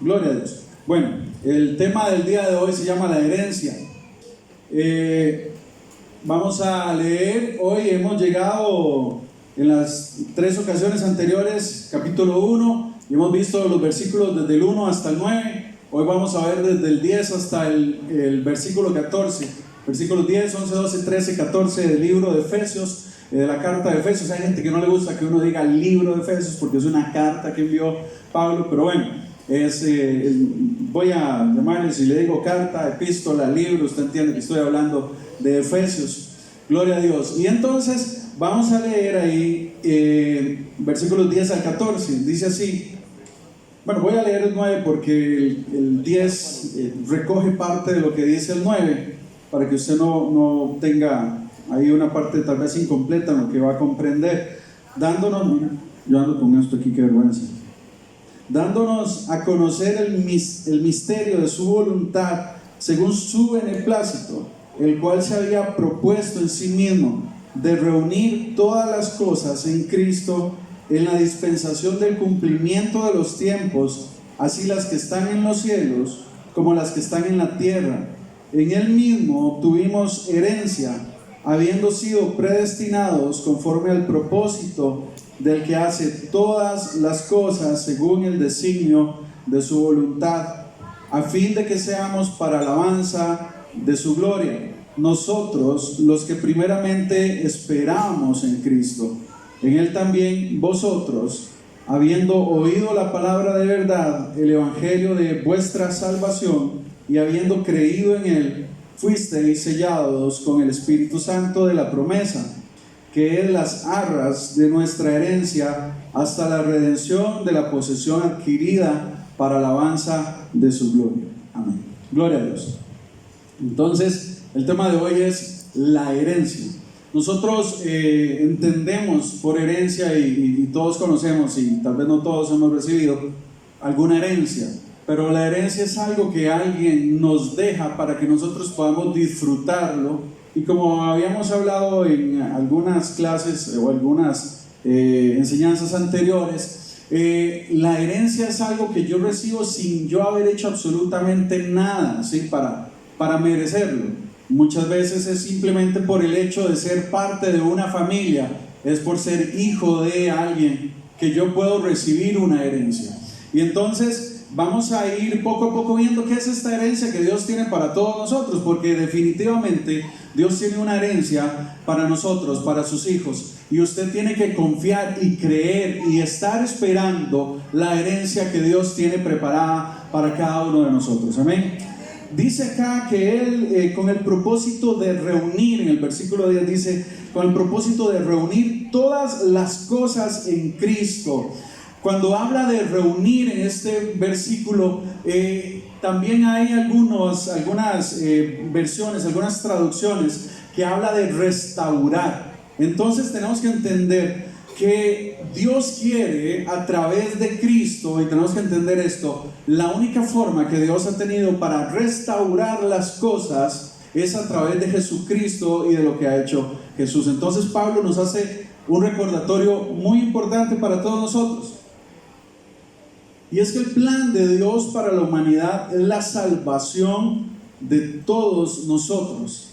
Gloria a Dios. Bueno, el tema del día de hoy se llama la herencia. Vamos a leer, hoy hemos llegado en las 3 ocasiones anteriores, capítulo 1, y hemos visto los versículos desde el 1 hasta el 9. Hoy vamos a ver desde el 10 hasta el versículo 14, versículos 10, 11, 12, 13, 14 del libro de Efesios, de la carta de Efesios. Hay gente que no le gusta que uno diga el libro de Efesios porque es una carta que envió Pablo, pero bueno, voy a llamarle, si le digo carta, epístola, libro, usted entiende que estoy hablando de Efesios. Gloria a Dios. Y entonces vamos a leer ahí versículos 10 al 14. Dice así. Bueno, voy a leer el 9 porque el 10 recoge parte de lo que dice el 9, para que usted no tenga ahí una parte tal vez incompleta en lo que va a comprender. Dándonos, yo ando con esto aquí, qué vergüenza. Dándonos a conocer el misterio de su voluntad según su beneplácito, el cual se había propuesto en sí mismo de reunir todas las cosas en Cristo en la dispensación del cumplimiento de los tiempos, así las que están en los cielos como las que están en la tierra. En Él mismo obtuvimos herencia, habiendo sido predestinados conforme al propósito del que hace todas las cosas según el designio de su voluntad, a fin de que seamos para alabanza de su gloria, nosotros los que primeramente esperamos en Cristo. En Él también vosotros, habiendo oído la palabra de verdad, el evangelio de vuestra salvación, y habiendo creído en Él, fuisteis sellados con el Espíritu Santo de la promesa, que es las arras de nuestra herencia hasta la redención de la posesión adquirida para alabanza de su gloria. Amén. Gloria a Dios. Entonces, el tema de hoy es la herencia. Nosotros entendemos por herencia y todos conocemos, y tal vez no todos hemos recibido alguna herencia, pero la herencia es algo que alguien nos deja para que nosotros podamos disfrutarlo. Y como habíamos hablado en algunas clases o algunas enseñanzas anteriores, la herencia es algo que yo recibo sin yo haber hecho absolutamente nada, ¿sí? para merecerlo. Muchas veces es simplemente por el hecho de ser parte de una familia, es por ser hijo de alguien que yo puedo recibir una herencia. Y entonces vamos a ir poco a poco viendo qué es esta herencia que Dios tiene para todos nosotros, porque definitivamente Dios tiene una herencia para nosotros, para sus hijos, y usted tiene que confiar y creer y estar esperando la herencia que Dios tiene preparada para cada uno de nosotros. Amén. Dice acá que Él, con el propósito de reunir, en el versículo 10 dice, con el propósito de reunir todas las cosas en Cristo. Cuando habla de reunir en este versículo, también hay algunas versiones, algunas traducciones que habla de restaurar. Entonces tenemos que entender que Dios quiere a través de Cristo, y tenemos que entender esto, la única forma que Dios ha tenido para restaurar las cosas es a través de Jesucristo y de lo que ha hecho Jesús. Entonces Pablo nos hace un recordatorio muy importante para todos nosotros, y es que el plan de Dios para la humanidad es la salvación de todos nosotros.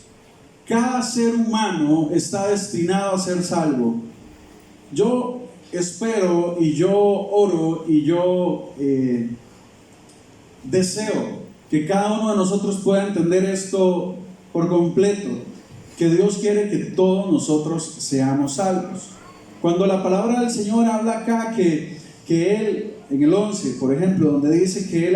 Cada ser humano está destinado a ser salvo. Yo espero y yo oro y yo deseo que cada uno de nosotros pueda entender esto por completo, que Dios quiere que todos nosotros seamos salvos. Cuando la palabra del Señor habla acá que Él, en el 11 por ejemplo, donde dice que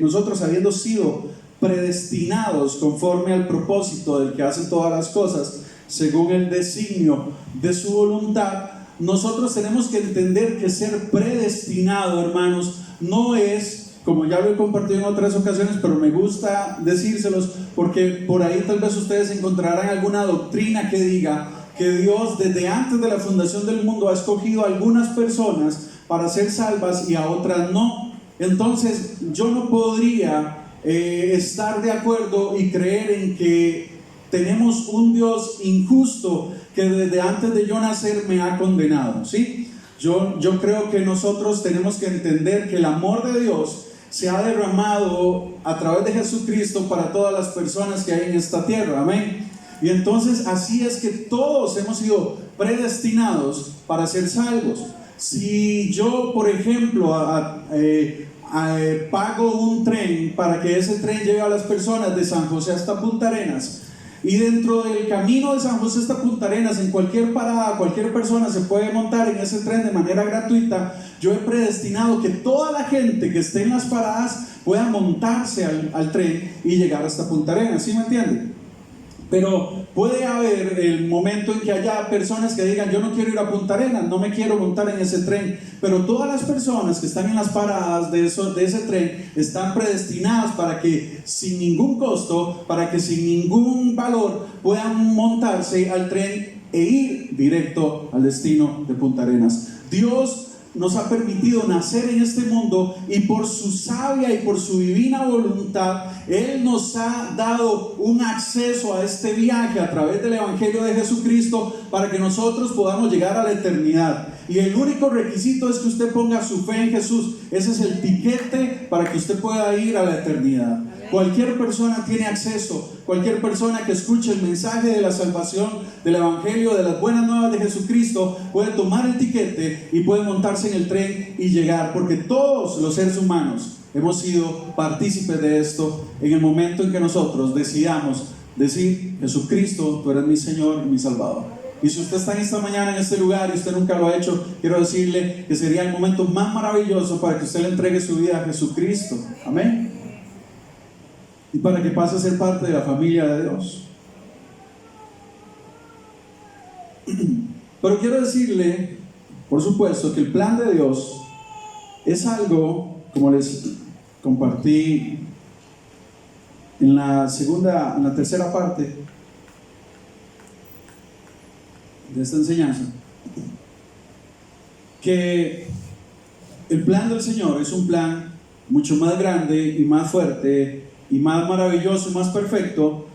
nosotros habiendo sido predestinados conforme al propósito del que hace todas las cosas según el designio de su voluntad, nosotros tenemos que entender que ser predestinado, hermanos, no es, como ya lo he compartido en otras ocasiones, pero me gusta decírselos porque por ahí tal vez ustedes encontrarán alguna doctrina que diga que Dios desde antes de la fundación del mundo ha escogido a algunas personas para ser salvas y a otras no. Entonces yo no podría estar de acuerdo y creer en que tenemos un Dios injusto que desde antes de yo nacer me ha condenado, ¿sí? Yo creo que nosotros tenemos que entender que el amor de Dios se ha derramado a través de Jesucristo para todas las personas que hay en esta tierra, amén. Y entonces así es que todos hemos sido predestinados para ser salvos. Si yo, por ejemplo, pago un tren para que ese tren lleve a las personas de San José hasta Punta Arenas, y dentro del camino de San José hasta Punta Arenas, en cualquier parada, cualquier persona se puede montar en ese tren de manera gratuita, yo he predestinado que toda la gente que esté en las paradas pueda montarse al tren y llegar hasta Punta Arenas, ¿sí me entienden? Pero puede haber el momento en que haya personas que digan: yo no quiero ir a Punta Arenas, no me quiero montar en ese tren. Pero todas las personas que están en las paradas de ese tren están predestinadas para que sin ningún costo, para que sin ningún valor puedan montarse al tren e ir directo al destino de Punta Arenas. Dios nos ha permitido nacer en este mundo, y por su sabia y por su divina voluntad Él nos ha dado un acceso a este viaje a través del Evangelio de Jesucristo para que nosotros podamos llegar a la eternidad. Y el único requisito es que usted ponga su fe en Jesús. Ese es el tiquete para que usted pueda ir a la eternidad. Cualquier persona tiene acceso. Cualquier persona que escuche el mensaje de la salvación, del Evangelio, de las buenas nuevas de Jesucristo, puede tomar el tiquete y puede montarse en el tren y llegar, porque todos los seres humanos hemos sido partícipes de esto en el momento en que nosotros decidamos decir: Jesucristo, tú eres mi Señor y mi Salvador. Y si usted está en esta mañana en este lugar y usted nunca lo ha hecho, quiero decirle que sería el momento más maravilloso para que usted le entregue su vida a Jesucristo, amén, y para que pase a ser parte de la familia de Dios. Pero quiero decirle, por supuesto, que el plan de Dios es algo, como les compartí en la tercera parte de esta enseñanza, que el plan del Señor es un plan mucho más grande y más fuerte y más maravilloso y más perfecto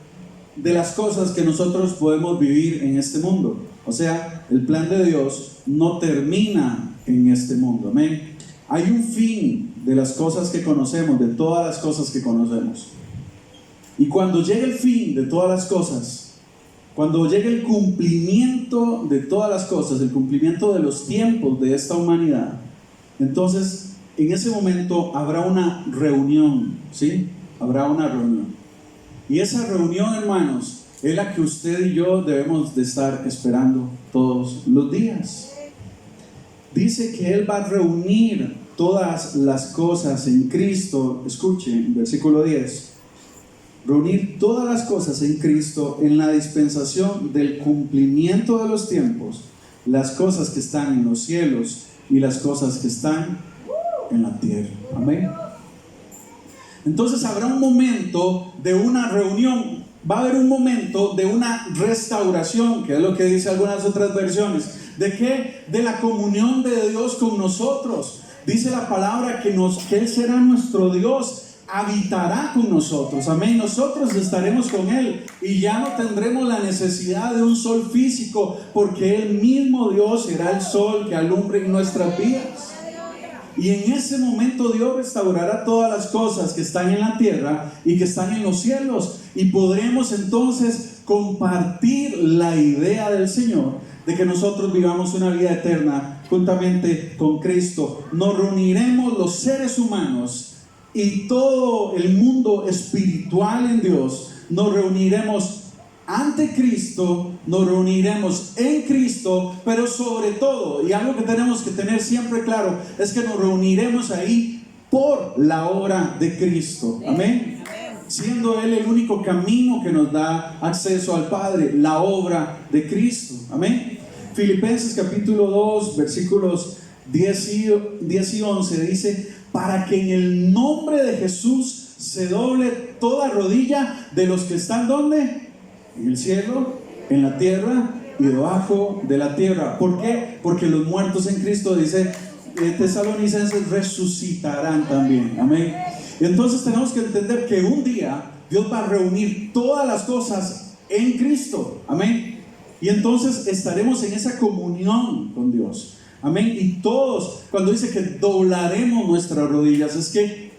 de las cosas que nosotros podemos vivir en este mundo. O sea, el plan de Dios no termina en este mundo, amén. Hay un fin de las cosas que conocemos, de todas las cosas que conocemos. Y cuando llegue el fin de todas las cosas, cuando llegue el cumplimiento de todas las cosas, el cumplimiento de los tiempos de esta humanidad, entonces en ese momento habrá una reunión, ¿sí? Habrá una reunión. Y esa reunión, hermanos, es la que usted y yo debemos de estar esperando todos los días. Dice que Él va a reunir todas las cosas en Cristo. Escuchen, versículo 10. Reunir todas las cosas en Cristo en la dispensación del cumplimiento de los tiempos, las cosas que están en los cielos y las cosas que están en la tierra. Amén. Entonces habrá un momento de una reunión, va a haber un momento de una restauración, que es lo que dice algunas otras versiones. ¿De qué? De la comunión de Dios con nosotros. Dice la palabra que Él será nuestro Dios, habitará con nosotros, amén. Nosotros estaremos con Él y ya no tendremos la necesidad de un sol físico, porque Él mismo, Dios, será el sol que alumbre en nuestras vidas. Y en ese momento Dios restaurará todas las cosas que están en la tierra y que están en los cielos, y podremos entonces compartir la idea del Señor de que nosotros vivamos una vida eterna juntamente con Cristo. Nos reuniremos los seres humanos y todo el mundo espiritual en Dios. Nos reuniremos ante Cristo, nos reuniremos en Cristo, pero sobre todo, y algo que tenemos que tener siempre claro, es que nos reuniremos ahí por la obra de Cristo, amén, siendo Él el único camino que nos da acceso al Padre, la obra de Cristo, amén. Filipenses capítulo 2 versículos 10 y 11 dice: para que en el nombre de Jesús se doble toda rodilla de los que están ¿dónde? En el cielo, en la tierra y debajo de la tierra. ¿Por qué? Porque los muertos en Cristo, dice Tesalonicenses, resucitarán también, amén. Y entonces tenemos que entender que un día Dios va a reunir todas las cosas en Cristo, amén. Y entonces estaremos en esa comunión con Dios. Amén. Y todos, cuando dice que doblaremos nuestras rodillas, es que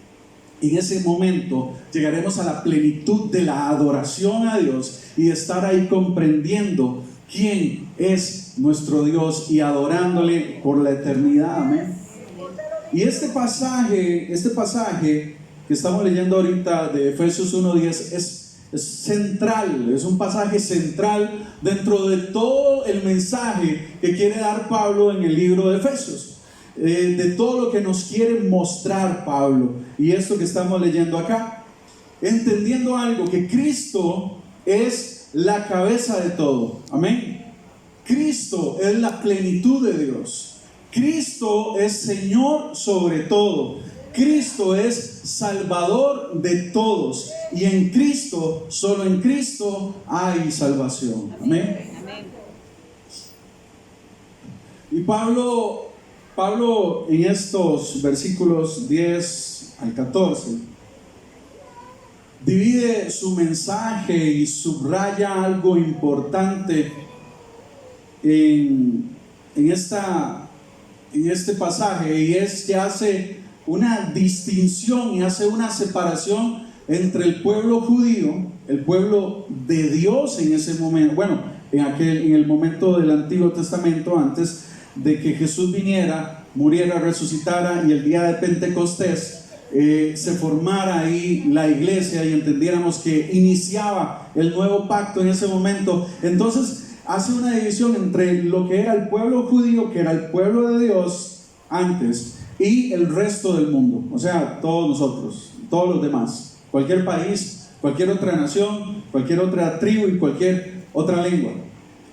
en ese momento llegaremos a la plenitud de la adoración a Dios y estar ahí comprendiendo quién es nuestro Dios y adorándole por la eternidad. Amén. Y este pasaje que estamos leyendo ahorita de Efesios 1:10 es central, es un pasaje central dentro de todo el mensaje que quiere dar Pablo en el libro de Efesios, de todo lo que nos quiere mostrar Pablo. Y esto que estamos leyendo acá, entendiendo algo, que Cristo es la cabeza de todo. Amén. Cristo es la plenitud de Dios. Cristo es Señor sobre todo. Cristo es Salvador de todos. Y en Cristo, solo en Cristo hay salvación. Amén. Y Pablo en estos versículos 10 al 14 divide su mensaje y subraya algo importante en este pasaje, y es que hace una distinción y hace una separación entre el pueblo judío, el pueblo de Dios en ese momento, bueno, en el momento del Antiguo Testamento, antes de que Jesús viniera, muriera, resucitara, y el día de Pentecostés se formara ahí la iglesia y entendiéramos que iniciaba el nuevo pacto en ese momento. Entonces hace una división entre lo que era el pueblo judío, que era el pueblo de Dios antes, y el resto del mundo, o sea, todos nosotros, todos los demás, cualquier país, cualquier otra nación, cualquier otra tribu y cualquier otra lengua.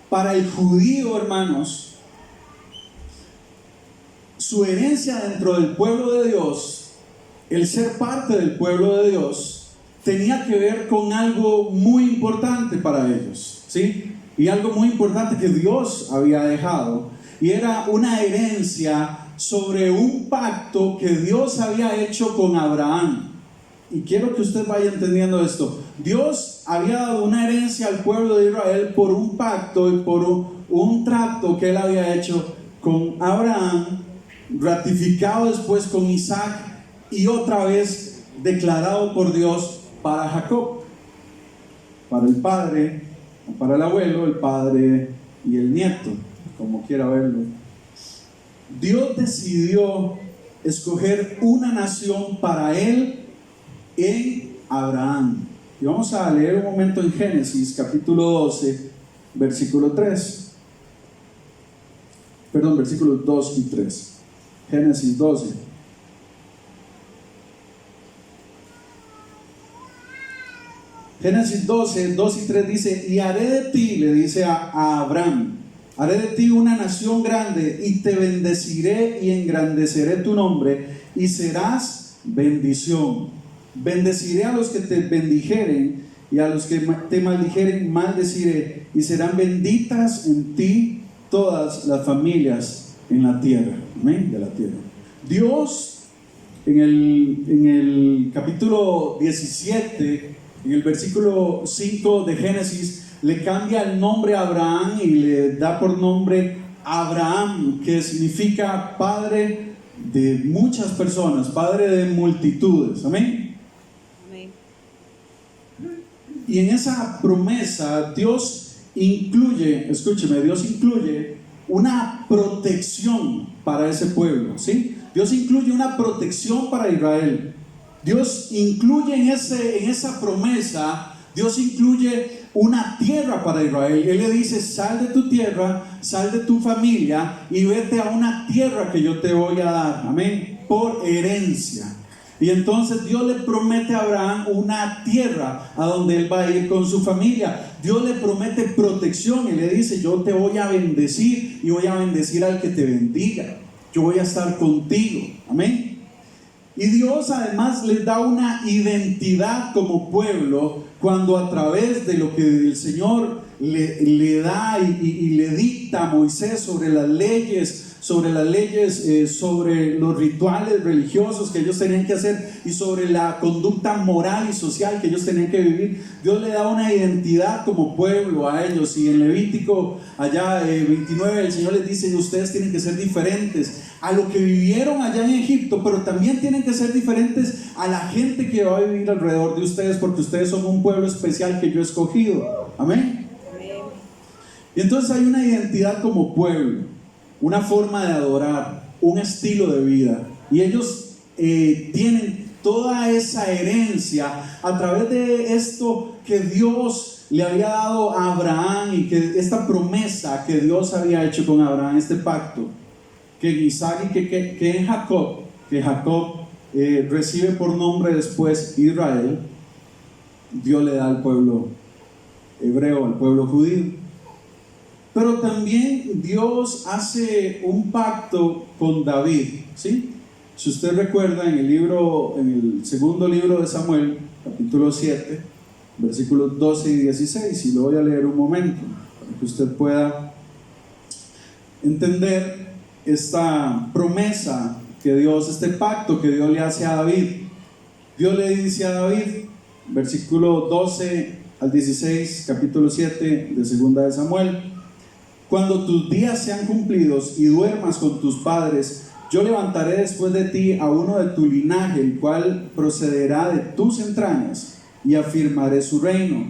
Para el judío, hermanos, su herencia dentro del pueblo de Dios, el ser parte del pueblo de Dios, tenía que ver con algo muy importante para ellos, ¿sí? Y algo muy importante que Dios había dejado, y era una herencia sobre un pacto que Dios había hecho con Abraham. Y quiero que usted vaya entendiendo esto. Dios había dado una herencia al pueblo de Israel por un pacto y por un trato que él había hecho con Abraham, ratificado después con Isaac y otra vez declarado por Dios para Jacob, para el padre, para el abuelo, el padre y el nieto, como quiera verlo. Dios decidió escoger una nación para él en Abraham. Y vamos a leer un momento en Génesis capítulo 12, versículo 3. Perdón, versículos 2 y 3. Génesis 12. Génesis 12, 2 y 3 dice: y haré de ti, le dice a Abraham, haré de ti una nación grande y te bendeciré y engrandeceré tu nombre y serás bendición. Bendeciré a los que te bendijeren y a los que te maldijeren maldeciré, y serán benditas en ti todas las familias en la tierra. Amén, de la tierra. Dios en el capítulo 17, en el versículo 5 de Génesis, le cambia el nombre a Abraham y le da por nombre Abraham, que significa padre de muchas personas, padre de multitudes. Amén. Amén. Y en esa promesa Dios incluye, escúcheme, Dios incluye una protección para ese pueblo, ¿sí? Dios incluye una protección para Israel. Dios incluye en esa promesa, Dios incluye una tierra para Israel. Él le dice: sal de tu tierra, sal de tu familia y vete a una tierra que yo te voy a dar, amén, por herencia. Y entonces Dios le promete a Abraham una tierra a donde él va a ir con su familia. Dios le promete protección y le dice: yo te voy a bendecir y voy a bendecir al que te bendiga. Yo voy a estar contigo, amén. Y Dios además les da una identidad como pueblo cuando, a través de lo que el Señor le da y le dicta a Moisés sobre las leyes, sobre los rituales religiosos que ellos tenían que hacer y sobre la conducta moral y social que ellos tenían que vivir. Dios le da una identidad como pueblo a ellos, y en Levítico allá 29 el Señor les dice: ustedes tienen que ser diferentes a lo que vivieron allá en Egipto, pero también tienen que ser diferentes a la gente que va a vivir alrededor de ustedes, porque ustedes son un pueblo especial que yo he escogido. Amén. Y entonces hay una identidad como pueblo, una forma de adorar, un estilo de vida, y ellos tienen toda esa herencia a través de esto que Dios le había dado a Abraham, y que esta promesa que Dios había hecho con Abraham, este pacto, que en Isaac y que en Jacob, que Jacob recibe por nombre después Israel, Dios le da al pueblo hebreo, al pueblo judío. Pero también Dios hace un pacto con David, ¿sí? Si usted recuerda, en el segundo libro de Samuel, capítulo 7, versículos 12 y 16, y lo voy a leer un momento para que usted pueda entender esta promesa que Dios, este pacto que Dios le hace a David. Dios le dice a David, versículo 12 al 16, capítulo 7 de segunda de Samuel: cuando tus días sean cumplidos y duermas con tus padres, yo levantaré después de ti a uno de tu linaje, el cual procederá de tus entrañas, y afirmaré su reino.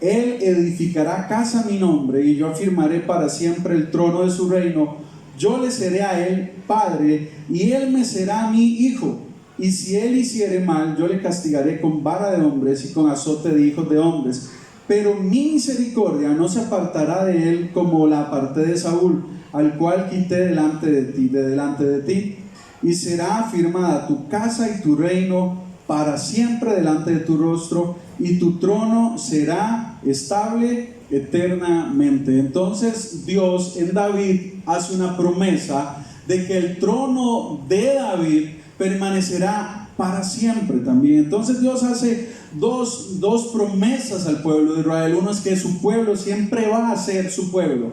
Él edificará casa a mi nombre, y yo afirmaré para siempre el trono de su reino. Yo le seré a él padre, y él me será mi hijo. Y si él hiciere mal, yo le castigaré con vara de hombres y con azote de hijos de hombres. Pero mi misericordia no se apartará de él como la aparté de Saúl, al cual quité de delante de ti. Y será afirmada tu casa y tu reino para siempre delante de tu rostro, y tu trono será estable eternamente. Entonces Dios en David hace una promesa de que el trono de David permanecerá para siempre también. Entonces Dios hace dos promesas al pueblo de Israel. Uno es que su pueblo siempre va a ser su pueblo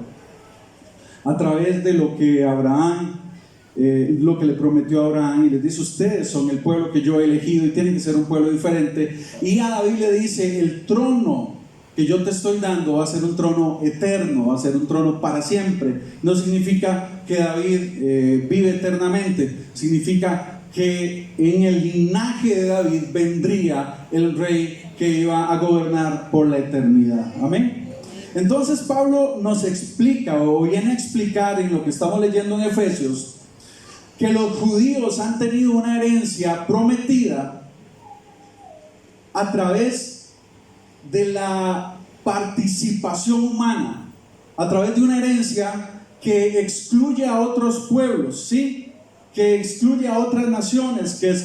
a través de lo que Abraham, lo que le prometió a Abraham, y les dice: ustedes son el pueblo que yo he elegido y tienen que ser un pueblo diferente. Y a David le dice: el trono que yo te estoy dando va a ser un trono eterno, va a ser un trono para siempre. No significa que David vive eternamente, significa que en el linaje de David vendría el rey que iba a gobernar por la eternidad. Amén. Entonces Pablo nos explica, o viene a explicar en lo que estamos leyendo en Efesios, que los judíos han tenido una herencia prometida a través de la participación humana, a través de una herencia que excluye a otros pueblos, ¿sí?, que excluye a otras naciones, que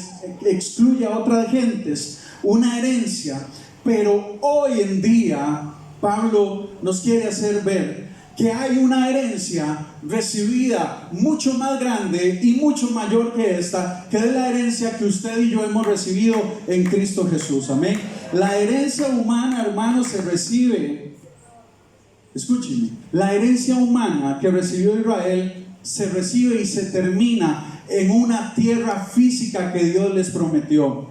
excluye a otras gentes, una herencia. Pero hoy en día Pablo nos quiere hacer ver que hay una herencia recibida mucho más grande y mucho mayor que esta, que es la herencia que usted y yo hemos recibido en Cristo Jesús. Amén. La herencia humana, hermanos, se recibe, escúchenme, la herencia humana que recibió Israel se recibe y se termina en una tierra física que Dios les prometió.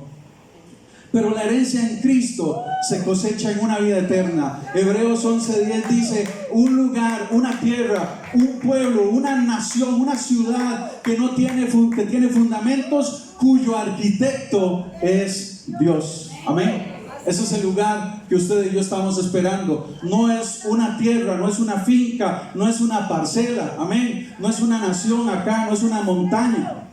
Pero la herencia en Cristo se cosecha en una vida eterna. Hebreos 11:10 dice: un lugar, una tierra, un pueblo, una nación, una ciudad que tiene fundamentos, cuyo arquitecto es Dios. Amén. Ese es el lugar que usted y yo estamos esperando. No es una tierra, no es una finca, no es una parcela, amén. No es una nación acá, no es una montaña.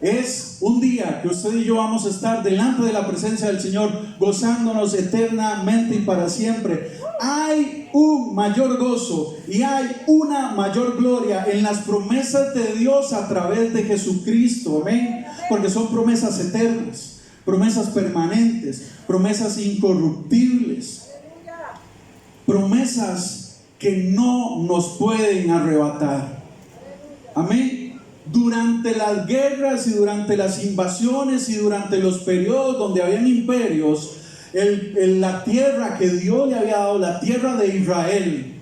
Es un día que usted y yo vamos a estar delante de la presencia del Señor, gozándonos eternamente y para siempre. Hay un mayor gozo y hay una mayor gloria en las promesas de Dios a través de Jesucristo, amén. Porque son promesas eternas, promesas permanentes, promesas incorruptibles, promesas que no nos pueden arrebatar. Amén. Durante las guerras y durante las invasiones y durante los periodos donde habían imperios, la tierra que Dios le había dado, la tierra de Israel,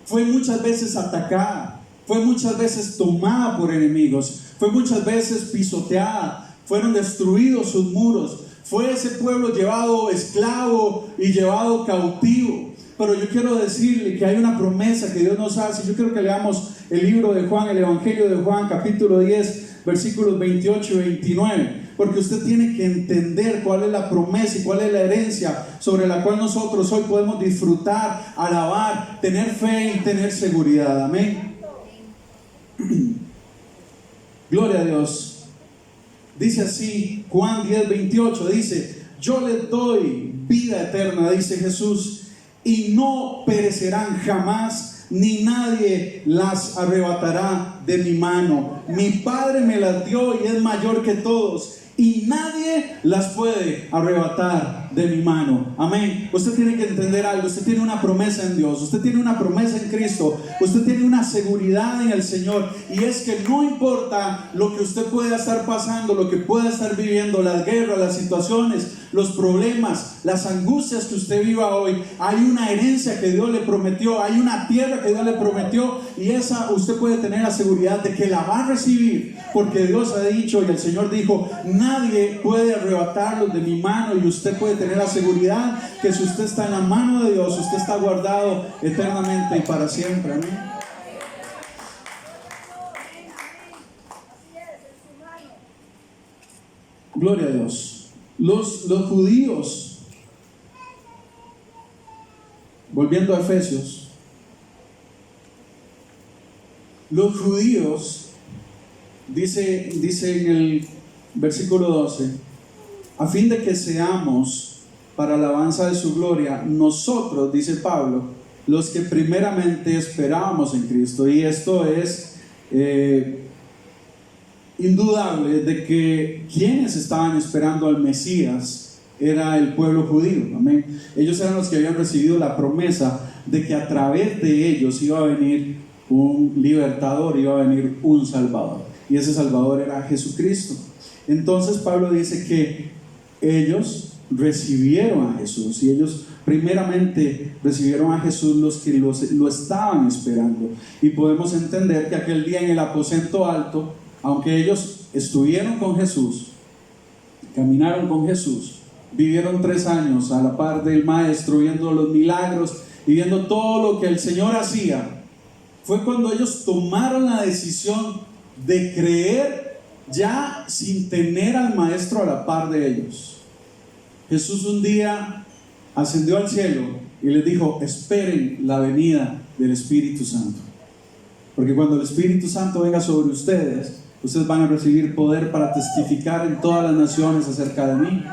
fue muchas veces atacada, fue muchas veces tomada por enemigos, fue muchas veces pisoteada, fueron destruidos sus muros, fue ese pueblo llevado esclavo y llevado cautivo. Pero yo quiero decirle que hay una promesa que Dios nos hace. Yo quiero que leamos el libro de Juan, el Evangelio de Juan, capítulo 10, versículos 28 y 29. Porque usted tiene que entender cuál es la promesa y cuál es la herencia sobre la cual nosotros hoy podemos disfrutar, alabar, tener fe y tener seguridad. Amén. Gloria a Dios. Dice así, Juan 10, 28, dice: yo les doy vida eterna, dice Jesús, y no perecerán jamás, ni nadie las arrebatará de mi mano. Mi Padre me las dio y es mayor que todos, y nadie las puede arrebatar de mi mano. Amén. Usted tiene que entender algo. Usted tiene una promesa en Dios, usted tiene una promesa en Cristo, usted tiene una seguridad en el Señor, y es que no importa lo que usted pueda estar pasando, lo que pueda estar viviendo, las guerras, las situaciones, los problemas, las angustias que usted viva hoy, hay una herencia que Dios le prometió, hay una tierra que Dios le prometió, y esa usted puede tener la seguridad de que la va a recibir, porque Dios ha dicho y el Señor dijo: nadie puede arrebatarlos de mi mano. Y usted puede tener la seguridad que si usted está en la mano de Dios, usted está guardado eternamente y para siempre. Amén. Gloria a Dios. Los judíos, volviendo a Efesios, los judíos, dice en el versículo 12: a fin de que seamos para alabanza de su gloria, nosotros, dice Pablo, los que primeramente esperábamos en Cristo. Y esto es indudable, de que quienes estaban esperando al Mesías era el pueblo judío. Amén. Ellos eran los que habían recibido la promesa de que a través de ellos iba a venir un libertador, iba a venir un salvador, y ese salvador era Jesucristo. Entonces Pablo dice que ellos recibieron a Jesús, y ellos primeramente recibieron a Jesús los que lo estaban esperando. Y podemos entender que aquel día en el aposento alto, aunque ellos estuvieron con Jesús, caminaron con Jesús, vivieron 3 años a la par del Maestro, viendo los milagros y viendo todo lo que el Señor hacía, fue cuando ellos tomaron la decisión de creer ya sin tener al Maestro a la par de ellos. Jesús un día ascendió al cielo y les dijo: esperen la venida del Espíritu Santo, porque cuando el Espíritu Santo venga sobre ustedes, ustedes van a recibir poder para testificar en todas las naciones acerca de mí.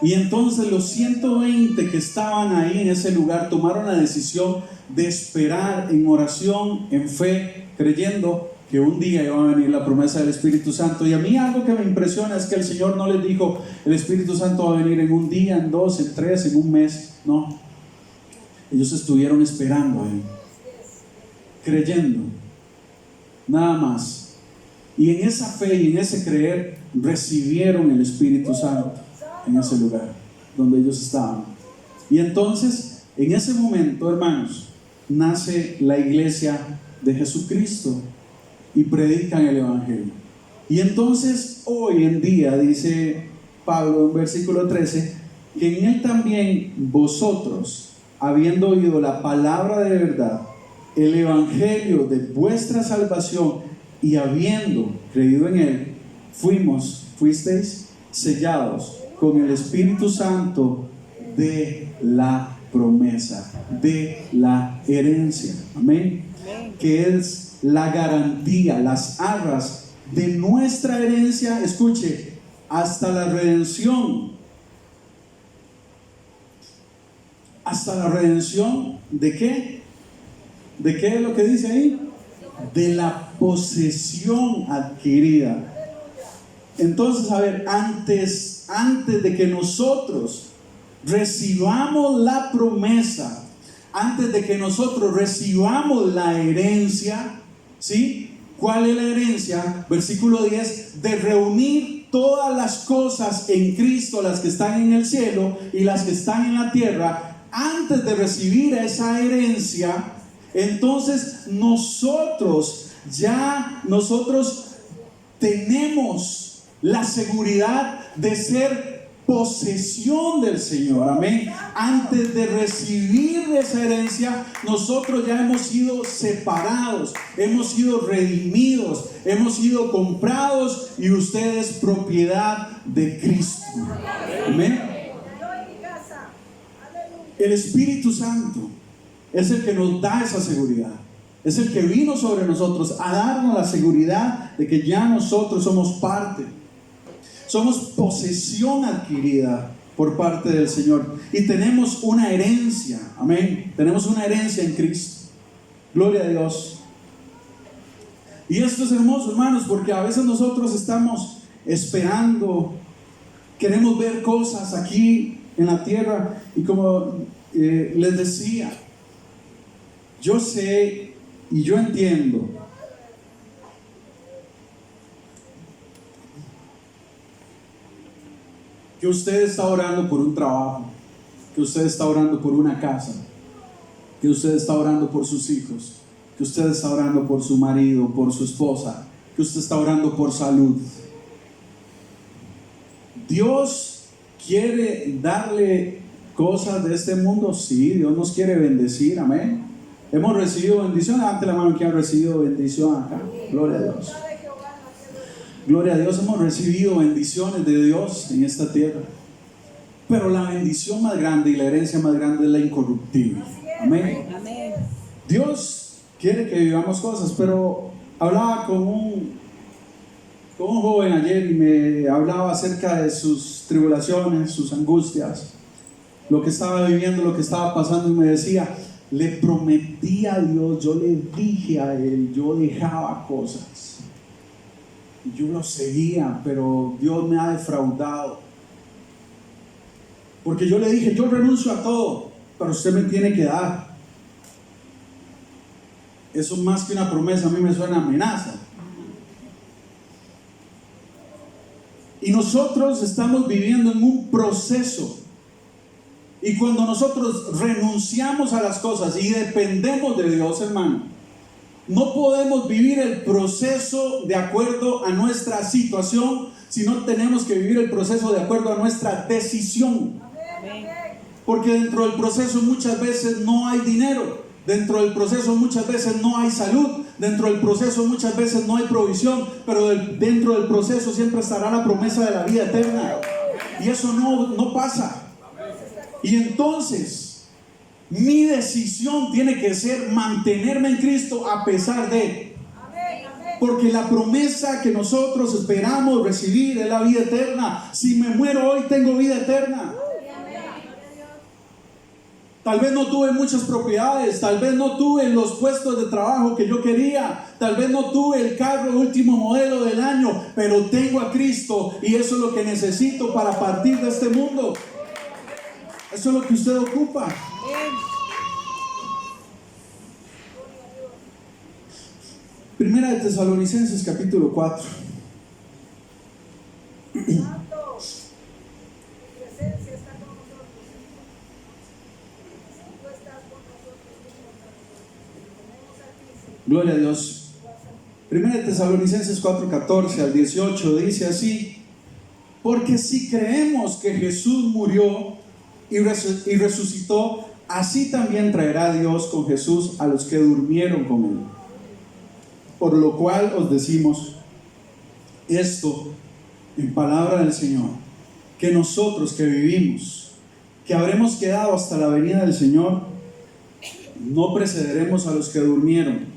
Y entonces los 120 que estaban ahí en ese lugar tomaron la decisión de esperar en oración, en fe, creyendo que un día iba a venir la promesa del Espíritu Santo. Y a mí algo que me impresiona es que el Señor no les dijo: el Espíritu Santo va a venir en un día, en 2, en 3, en un mes. No, ellos estuvieron esperando ahí, creyendo, nada más. Y en esa fe y en ese creer recibieron el Espíritu Santo en ese lugar donde ellos estaban. Y entonces, en ese momento, hermanos, nace la iglesia de Jesucristo y predican el Evangelio. Y entonces hoy en día, dice Pablo en versículo 13, que en él también vosotros, habiendo oído la palabra de verdad, el Evangelio de vuestra salvación, y habiendo creído en él, fuisteis sellados con el Espíritu Santo de la promesa, de la herencia. Amén. Que es la garantía, las arras de nuestra herencia, escuche, hasta la redención. ¿Hasta la redención de qué? ¿De qué es lo que dice ahí? De la posesión adquirida. Entonces, a ver, antes de que nosotros recibamos la promesa, antes de que nosotros recibamos la herencia, ¿sí? ¿Cuál es la herencia? Versículo 10: de reunir todas las cosas en Cristo, las que están en el cielo y las que están en la tierra, antes de recibir esa herencia, entonces nosotros tenemos la seguridad de ser posesión del Señor, amén. Antes de recibir esa herencia, nosotros ya hemos sido separados, hemos sido redimidos, hemos sido comprados, y usted es propiedad de Cristo, amén. El Espíritu Santo es el que nos da esa seguridad, es el que vino sobre nosotros a darnos la seguridad de que ya nosotros somos parte. Somos posesión adquirida por parte del Señor y tenemos una herencia, amén. Tenemos una herencia en Cristo. Gloria a Dios. Y esto es hermoso, hermanos, porque a veces nosotros estamos esperando, queremos ver cosas aquí en la tierra, y como les decía, yo sé y yo entiendo que usted está orando por un trabajo, que usted está orando por una casa, que usted está orando por sus hijos, que usted está orando por su marido, por su esposa, que usted está orando por salud. Dios quiere darle cosas de este mundo, sí, Dios nos quiere bendecir, amén. Hemos recibido bendición. Levante la mano que han recibido bendición acá. Gloria a Dios. Gloria a Dios, hemos recibido bendiciones de Dios en esta tierra. Pero la bendición más grande y la herencia más grande es la incorruptible. Amén. Dios quiere que vivamos cosas, pero hablaba con un joven ayer y me hablaba acerca de sus tribulaciones, sus angustias, lo que estaba viviendo, lo que estaba pasando, y me decía: le prometí a Dios, yo le dije a Él, yo dejaba cosas. Yo lo seguía, pero Dios me ha defraudado. Porque yo le dije: yo renuncio a todo, pero usted me tiene que dar. Eso más que una promesa, a mí me suena amenaza. Y nosotros estamos viviendo en un proceso. Y cuando nosotros renunciamos a las cosas y dependemos de Dios, hermano, no podemos vivir el proceso de acuerdo a nuestra situación, sino tenemos que vivir el proceso de acuerdo a nuestra decisión. Porque dentro del proceso muchas veces no hay dinero, dentro del proceso muchas veces no hay salud, dentro del proceso muchas veces no hay provisión, pero dentro del proceso siempre estará la promesa de la vida eterna. Y eso no pasa. Y entonces mi decisión tiene que ser mantenerme en Cristo a pesar de. Porque la promesa que nosotros esperamos recibir es la vida eterna. Si me muero hoy, tengo vida eterna. Tal vez no tuve muchas propiedades, tal vez no tuve los puestos de trabajo que yo quería, tal vez no tuve el carro último modelo del año, pero tengo a Cristo, y eso es lo que necesito para partir de este mundo. Eso es lo que usted ocupa. Primera de Tesalonicenses capítulo 4. Gloria a Dios. Primera de Tesalonicenses 4:14 al 18 dice así: porque si creemos que Jesús murió y resucitó, así también traerá Dios con Jesús a los que durmieron con él. Por lo cual os decimos esto en palabra del Señor, que nosotros que vivimos, que habremos quedado hasta la venida del Señor, no precederemos a los que durmieron.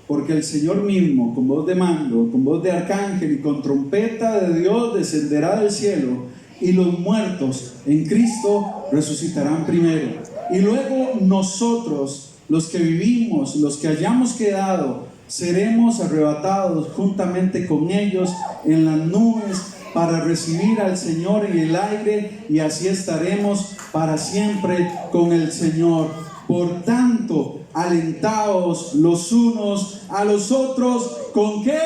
Porque el Señor mismo, con voz de mando, con voz de arcángel y con trompeta de Dios, descenderá del cielo, y los muertos en Cristo resucitarán primero. Y luego nosotros, los que vivimos, los que hayamos quedado, seremos arrebatados juntamente con ellos en las nubes para recibir al Señor en el aire, y así estaremos para siempre con el Señor. Por tanto, alentaos los unos a los otros. ¿Con qué?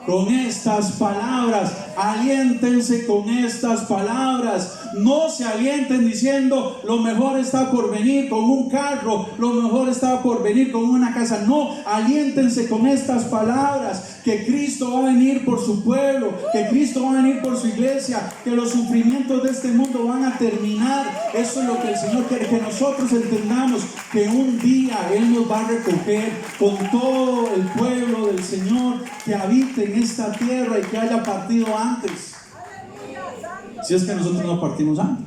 con estas palabras. Aliéntense con estas palabras. No se alienten diciendo lo mejor está por venir con un carro, lo mejor está por venir con una casa. No, aliéntense con estas palabras, que Cristo va a venir por su pueblo, que Cristo va a venir por su iglesia, que los sufrimientos de este mundo van a terminar. Eso es lo que el Señor quiere, que nosotros entendamos que un día Él nos va a recoger con todo el pueblo del Señor que habite en esta tierra y que haya partido antes. Si es que nosotros no partimos antes.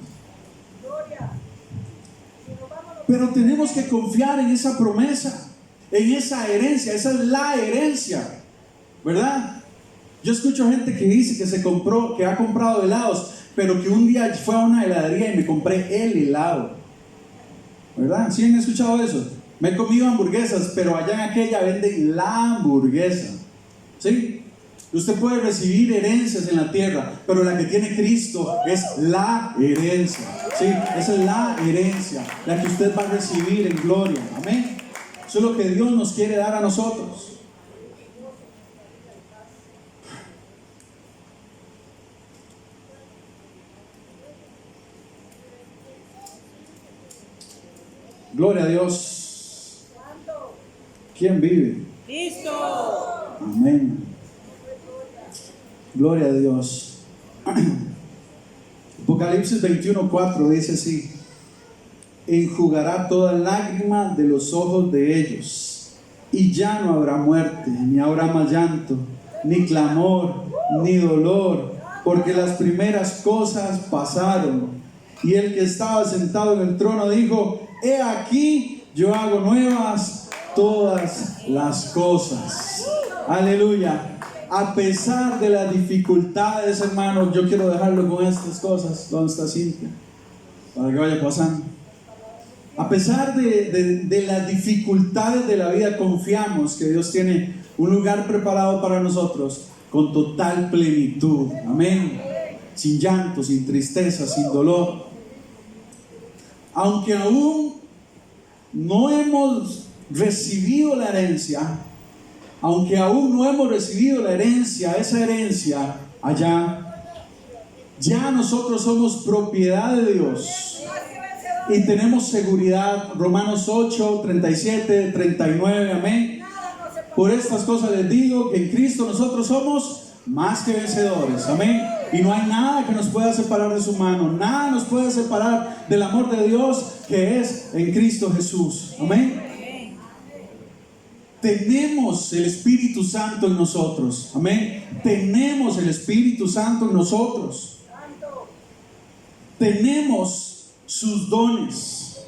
Pero tenemos que confiar en esa promesa, en esa herencia. Esa es la herencia, ¿verdad? Yo escucho gente que dice que ha comprado helados, pero que un día fue a una heladería y me compré el helado, ¿verdad? ¿Sí han escuchado eso? Me he comido hamburguesas, pero allá en aquella venden la hamburguesa, ¿sí? Usted puede recibir herencias en la tierra, pero la que tiene Cristo es la herencia, ¿sí? Esa es la herencia, la que usted va a recibir en gloria, amén. Eso es lo que Dios nos quiere dar a nosotros. Gloria a Dios. ¿Quién vive? Cristo. Amén. Gloria a Dios. Apocalipsis 21:4 dice así: enjugará toda lágrima de los ojos de ellos, y ya no habrá muerte, ni habrá más llanto, ni clamor, ni dolor, porque las primeras cosas pasaron. Y el que estaba sentado en el trono dijo: he aquí, yo hago nuevas todas las cosas. Aleluya. A pesar de las dificultades, hermanos, yo quiero dejarlo con estas cosas. ¿Dónde está Cintia? Para que vaya pasando. A pesar de las dificultades de la vida, confiamos que Dios tiene un lugar preparado para nosotros con total plenitud. Amén. Sin llanto, sin tristeza, sin dolor. Aunque aún no hemos recibido la herencia, esa herencia allá, ya nosotros somos propiedad de Dios y tenemos seguridad. Romanos 8, 37, 39, amén. Por estas cosas les digo que en Cristo nosotros somos más que vencedores, amén. Y no hay nada que nos pueda separar de su mano, nada nos puede separar del amor de Dios que es en Cristo Jesús, amén. Tenemos el Espíritu Santo en nosotros, amén. Tenemos el Espíritu Santo en nosotros. Tenemos sus dones.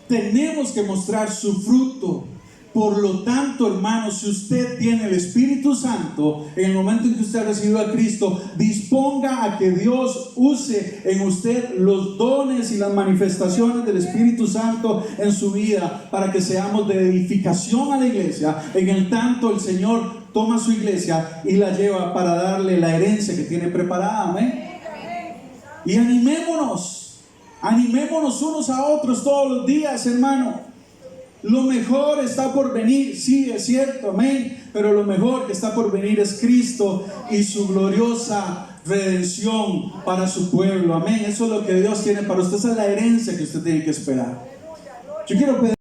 Tenemos que mostrar su fruto. Por lo tanto, hermanos, si usted tiene el Espíritu Santo, en el momento en que usted ha recibido a Cristo, disponga a que Dios use en usted los dones y las manifestaciones del Espíritu Santo en su vida, para que seamos de edificación a la iglesia. En el tanto, el Señor toma su iglesia y la lleva para darle la herencia que tiene preparada, amén. Y animémonos unos a otros todos los días, hermano. Lo mejor está por venir, sí, es cierto, amén. Pero lo mejor que está por venir es Cristo y su gloriosa redención para su pueblo, amén. Eso es lo que Dios tiene para usted, esa es la herencia que usted tiene que esperar. Yo quiero pedir